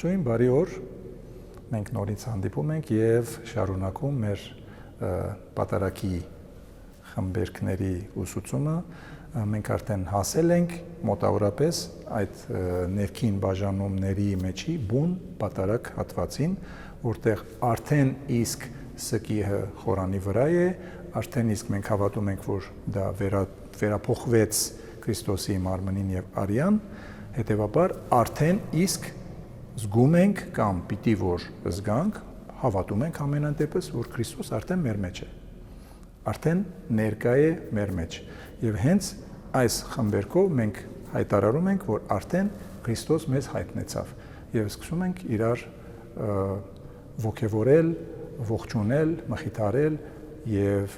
Ողջույն, բարի օր։ Մենք նորից հանդիպում ենք եւ շարունակում մեր պատարագի խմբերքների ուսուցումը։ Մենք արդեն հասել ենք մոտավորապես այդ ներքին բաժանումների մեջի բուն պատարագ հատվածին, որտեղ արդեն իսկ սկիհը խորանի վրա է, արդեն իսկ մենք հավատում ենք, որ դա վերափոխվեց Քրիստոսի մարմնին եւ արյան, հետեւաբար արդեն իսկ զգում ենք կամ պիտի որ զգանք, հավատում ենք ամենայն դեպս, որ Քրիստոս արդեն մեր մեջ է, արդեն ներկա է մեր մեջ եւ հենց այս խմբերքով մենք հայտարարում ենք, որ արդեն Քրիստոս մեզ հայտնեցավ եւ սկսում ենք իրար ողջևորել, ողջունել, մխիթարել եւ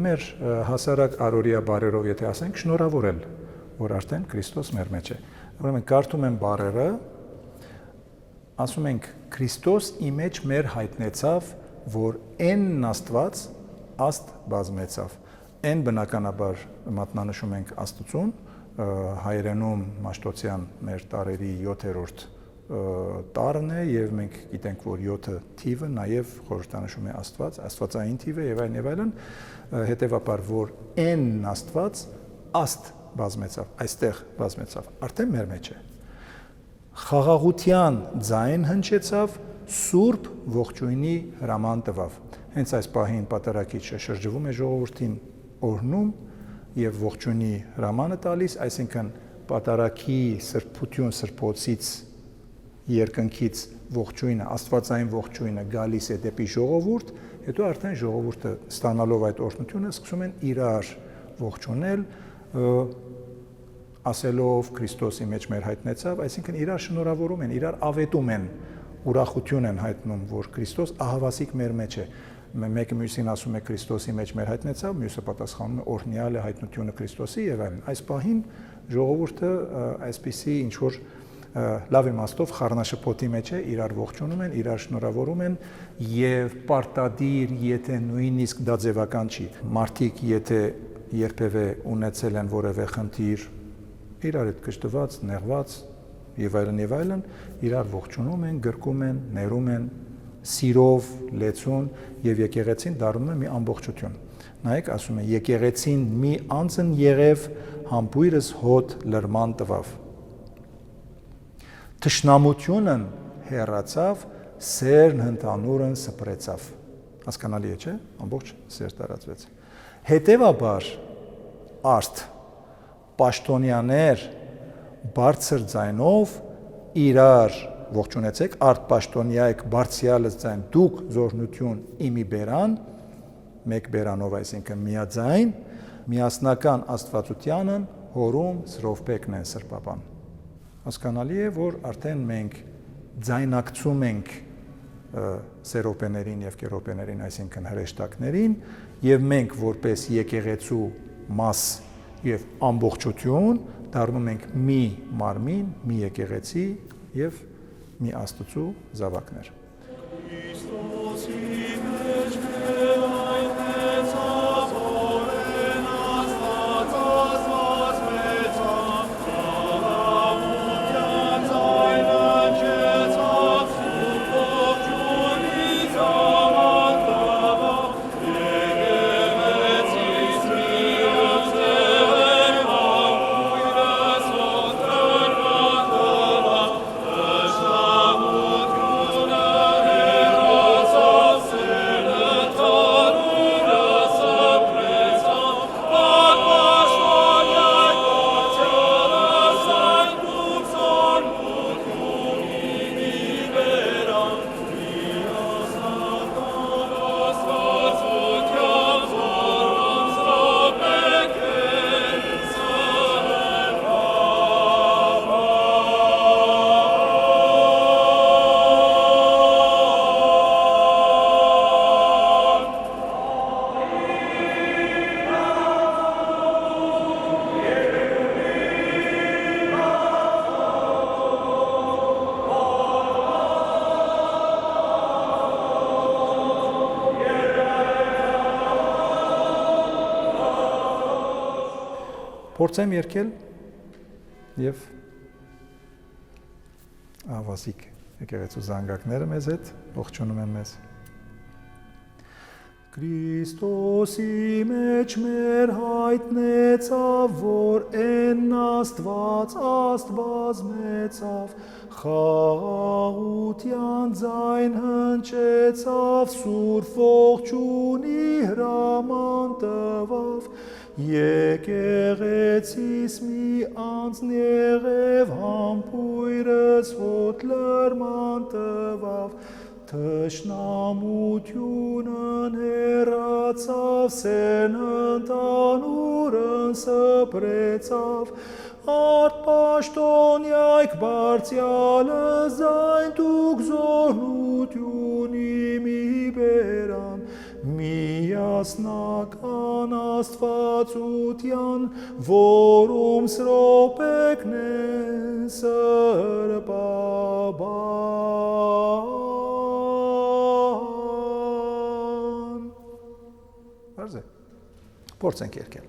մեր հասարակ առօրյա բարերով եթե ասենք շնորհավորել, որ արդեն Քրիստոս մեր մեջ է։ Ուրեմն կարդում եմ բառերը, ասում ենք Քրիստոս իմ մեջ մեր հայտնեցավ, որ N-ն Աստված Աստ բազմեցավ։ N բնականաբար մատնանշում ենք Աստծուն, հայերենում Մաշտոցյան մեր տարերի 7-րդ տարն է եւ մենք գիտենք, որ 7-ը թիվը նաեւ խորհրդանշում է Աստված, Աստվածային թիվը եւ այլն, հետեւաբար որ N-ն Աստված Աստ բազմեցավ, այստեղ բազմեցավ, արդեն մեր մեջ է։ Խաղաղության ձայն հնչեցավ, Սուրբ ողջույնի հրաման տվավ։ Հենց այս պահին պատարագիչը շրջվում է ժողովրդին օրհնում եւ ողջույնի հրամանը տալիս, այսինքն պատարագի սրբություն սրբոցից երկնքից ողջույնը, աստվածային ողջույնը գալիս է դեպի ժողովուրդ, հետո արդեն ժողովուրդը ստանալով այդ օրհնությունը սկսում են իրար ողջունել, ասելով Քրիստոսի մեջ մեր հայտնեցավ, այսինքն իրար շնորհավորում են, իրար ավետում են, ուրախություն են հայտնում, որ Քրիստոս ահավասիկ մեր մեջ է։ Մեկը մյուսին ասում է Քրիստոսի մեջ մեր հայտնեցավ, մյուսը պատասխանում է օրհնյալ է հայտնությունը Քրիստոսի եւ այլն։ Այս պահին ժողովուրդը այսպիսի ինչ որ լավ իմաստով խառնաշփոթի մեջ է, իրար ողջունում են, իրար շնորհավորում են եւ պարտադիր, եթե նույնիսկ դա ձևական չի, մարդիկ եթե երբևէ ունեցել են որևէ խնդիր, իրար հետ կշտված, նեղված եւ այլն, իրար ողջունում են, գրկում են, ներում են, սիրով լեցուն եւ եկեղեցին դառնում է մի ամբողջություն։ Նայեք, ասում է եկեղեցին մի անձն եղև, համբույրս հոտ լրման տվավ։ Թշնամությունն հեռացավ, սերն հնդանուրն սփռեցավ։ Հասկանալի է, չէ՞, ամբողջ սեր տարածվեց։ Հետևաբար արդ պաշտոնյաներ բարձր ձայնով իրար ողջունեցեք, արդ պաշտոնյայք բարձյալս ձայն, դուք զորնություն իմի բերան, մեկ բերանով, այսինքն միաձայն, միասնական աստվածությանն հորում սրովպեկն են սրբապան։ Հասկանալի է, որ արդեն մենք ձայնակցում ենք սերոպեներին եւ կերոպեներին, այսինքն հրեշտակներին, եւ մենք որպես եկեղեցու մաս եւ ամբողջություն դառնում ենք մի մարմին, մի եկեղեցի եւ մի Աստծո զավակներ։ Փորձեմ երկել եւ ավազիկ եկեղեցու զանգակները մեզ հետ ողջունում են մեզ։ Քրիստոսի մեջ մեր հայտնեցավ, որ են Աստված մեծավ, խաղաղության ձայն հնչեցավ, Սուրբ ողջունի հրաման տվավ, եկեղեցիս մի անձն եղև, համբույրս հոտ լրման տվավ, Թշնամությունն հեռացավ, սեն ընդանուրն սփռեցավ, արդ պաշտոնյայք բարձյալը զայն դուք զորնությունի մի բերան, միասնական Աստվածության, որում սրոպեկն են սրբաբան։ Փորձենք երգել։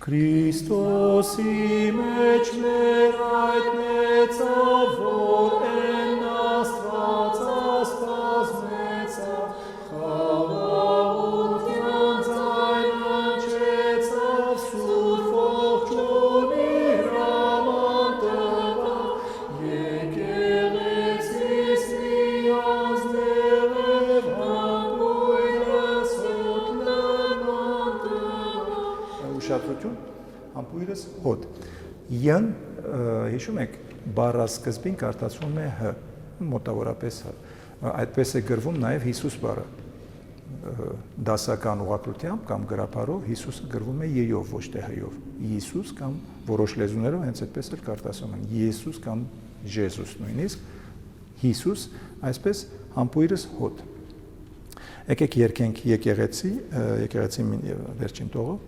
Քրիստոսի մեջ մեր հայտնեցավ, որ են Աստված մեծավ, խաղաղության ձայն հնչեցավ, Սուրբ ողջունի հրաման տվավ, եկեղեցիս մի անձն եղև, համբույրս հոտ լրման տվավ։ Ուշադրություն, համբույրս հոտ։ Յն, հիշում եք, բառասկզբին կարդացվում է հ, մոտավորապես հ։ Այդպես է գրվում նաև Հիսուս բառը։ Դասական ուղղագրությամբ կամ գրաբարով Հիսուսը գրվում է ե-ով, ոչ թե հ-ով։ Հիսուս կամ որոշ լեզուներով հենց այդպես էլ կարդացում են Եսուս կամ Ժեզուս նույնիսկ, Հիսուս, այսպես համբույրս հոտ։ Եկեք երգենք եկեղեցի վերջին տողով։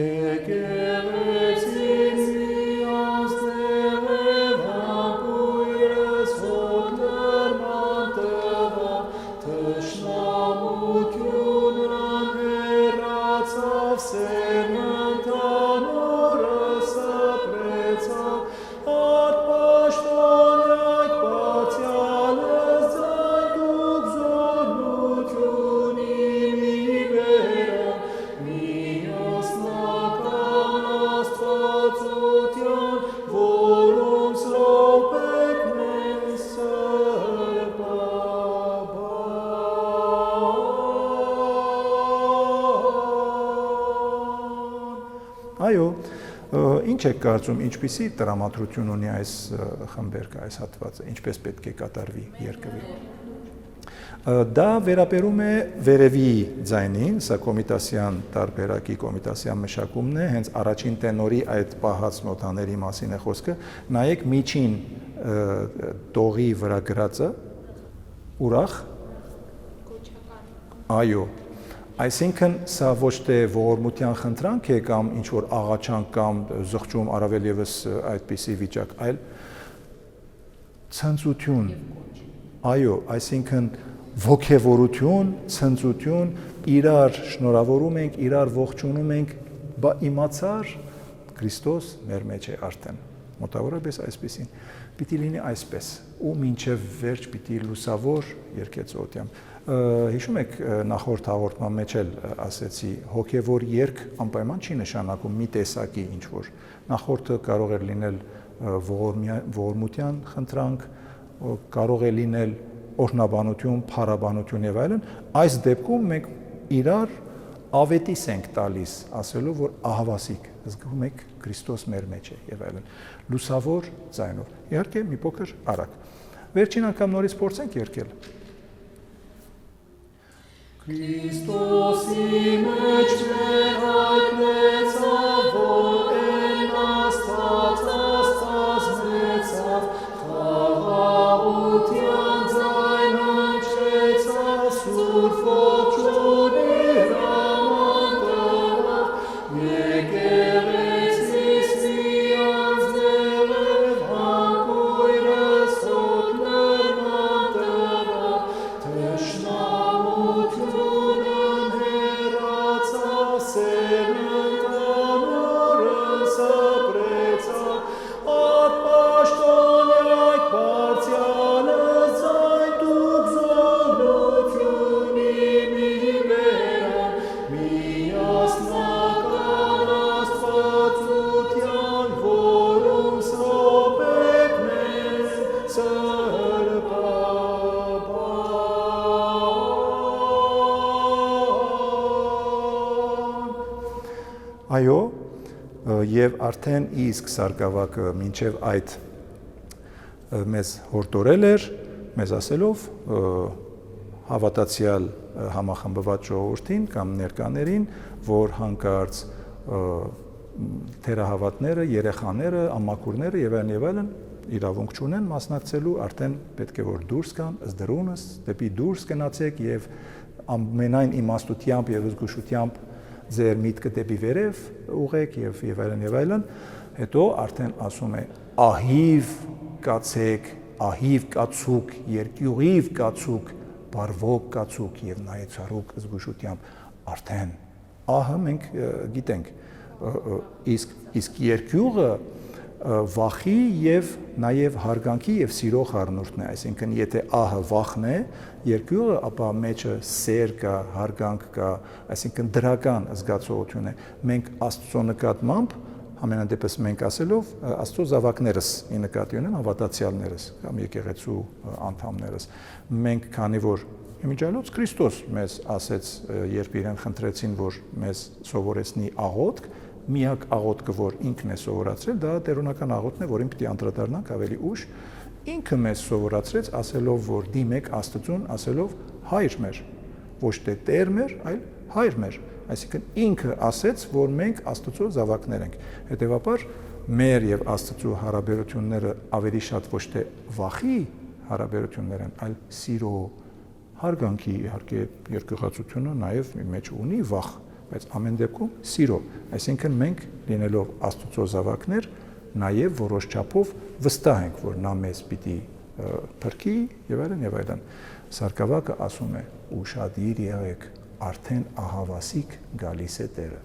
Եկեղեցին մի անձն եղև, համբույրս հոտ լրման տվավ, թշնամությունն հեռացավ, սեն ընդանուրը սփռեցավ, արդ պաշտոնյայք բարձյալը զայն դուք զորնությունի մի բերան, միասնական Աստվածության, որում սրոպեկն են սրբաբան։ Այո, ինչ եք կարծում, ինչպիսի տրամադրություն ունի այս խմբերքը, այս հատվածը, ինչպես պետք է կատարվի երկրի։ Դա վերաբերում է վերևի ձայնին, սա կոմիտասյան տարբերակի կոմիտասյան մշակումն է, հենց առաջին տենորի այդ պահած նոթաների մասին է խոսքը, նայեք միջին տողի վրա գրածը, ուրախ, այո, այսինքն սա ոչ թե ողորմության խնդրանք է կամ ինչ-որ աղաչանք կամ զղջում առավել ևս այդպիսի վիճակ, այլ ցնծություն, այո, այսինքն ոգևորություն, ցնծություն, իրար շնորհավորում ենք, իրար ողջունում ենք, բա իմացար Քրիստոս մեր մեջ է արդեն։ Մոտավորապես այսպեսին պիտի լինի այսպես, ու մինչև վերջ պիտի լուսավոր երկեցոտյամ։ Հիշում եք նախորդ հաղորդման մեջ էլ ասեցի, հոգևոր երգ անպայման չի նշանակում մի տեսակի ինչ-որ։ Նախորդը կարող է լինել ողորմության խնդրանք, կարող է լինել օրհնաբանություն, փառաբանություն եւ այլն, այս դեպքում մենք իրար ավետիս ենք տալիս, ասելով, որ ահավասիկ, զգում եք Քրիստոս մեր մեջ է եւ այլն։ Լուսավոր ձայնով։ Իհարկե մի փոքր արագ։ Վերջին անգամ նորից փորձենք երգել։ Քրիստոսի մեջ մեր հայտնեցավ, որ են Աստված մեծավ, խաղաղության ձայն հնչեցավ, Սուրբ ողջունի հրաման տվավ, եկեղեցիս մի անձն եղև, համբույրս հոտ լրման տվավ, թշնամությունն հեռացավ, Այո, եւ արդեն իսկ Սարգսակը մինչեւ այդ մեզ հորդորել էր, մեզ ասելով հավատացյալ համախմբված ժողովրդին կամ ներկաներին, որ հանկարծ թերահավատները, երեխաները, ամաքուրները եւ այլն իրավունք չունեն մասնակցելու, արդեն պետք է որ դուրս գան, ըստ դրունս, դեպի դուրս գնացեք եւ ամենայն իմաստությամբ եւ զգուշությամբ ձեր միտքը դեպի վերև ուղեք եւ այլն, հետո արդեն ասում է ահիվ կացեք, ահիվ կացուկ, երկյուղիվ կացուկ, բարվոք կացուկ եւ նայեցարուկ զգուշությամբ արդեն ահը մենք գիտենք, իսկ երկյուղը վախի եւ նաեւ հարգանքի եւ սիրո խառնուրդն է, այսինքն եթե ահը վախն է, երկյուղը, ապա մեջը սեր կա, հարգանք կա, այսինքն դրական զգացողություն է։ Մենք Աստծո նկատմամբ ամենադեպս մենք ասելով Աստծո զավակներս ի նկատի ունեմ հավատացյալներս կամ եկեղեցու անդամներս, մենք քանի որ իմիջիայլոց Քրիստոս մեզ ասեց, երբ իրեն խնդրեցին, որ մեզ սովորեցնի աղոթք, միակ աղոթքը, որ ինքն է սովորացրել, դա տերունական աղոթքն է, որին պիտի անդրադառնանք ավելի ուշ, ինքը մեզ սովորացրեց ասելով, որ դիմեք Աստծուն, ասելով հայր մեր, ոչ թե տեր մեր, այլ հայր մեր, այսինքն ինքը ասեց, որ մենք Աստծո զավակներ ենք, հետևաբար մեր եւ Աստծո հարաբերությունները ավելի շատ ոչ թե վախի հարաբերություններ են, այլ սիրո, հարգանքի, իհարկե երկյուղացությունը նաեւ մեջ ունի վախ, բայց ամեն դեպքում սիրո, այսինքն մենք լինելով Աստծո զավակներ, նաև որոշ չափով վստահ ենք, որ նա մեզ պիտի փրկի եւ այլն։ Սարգսակը ասում է. ուշադիր եղեք, արդեն ահավասիկ գալիս է Տերը։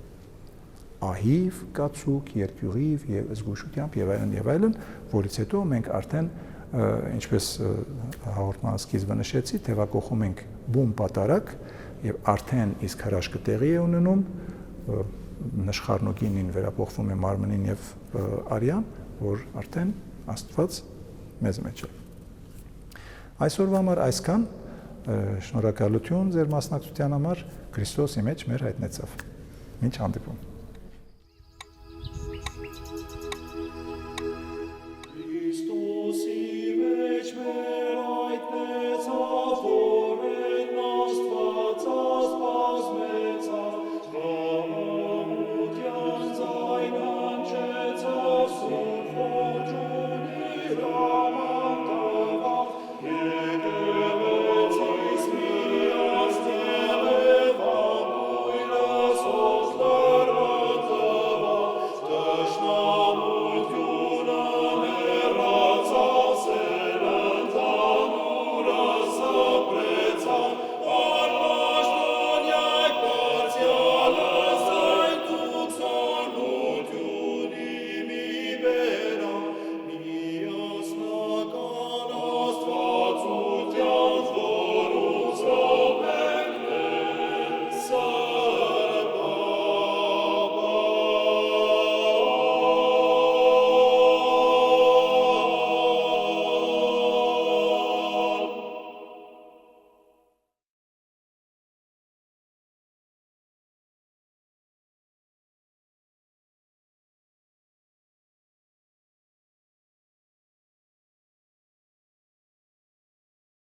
Ահիվ, կացուկ, երկյուղիվ եւ զգուշությամբ եւ այլն, որից հետո մենք արդեն ինչպես հաղորդման սկիզբը նշեցի, թևակողում ենք բում պատարակ եւ արդեն իսկ հրաշքը տեղի է ունենում, նշխարնոգինին վերափոխվում է մարմնին եւ արյան, որ արդեն Աստված մեզ մեջ է։ Այսօրվա համար այսքան, շնորհակալություն ձեր մասնակցության համար, Քրիստոսի մեջ մեր հայտնեցավ։ Մինչ հանդիպում։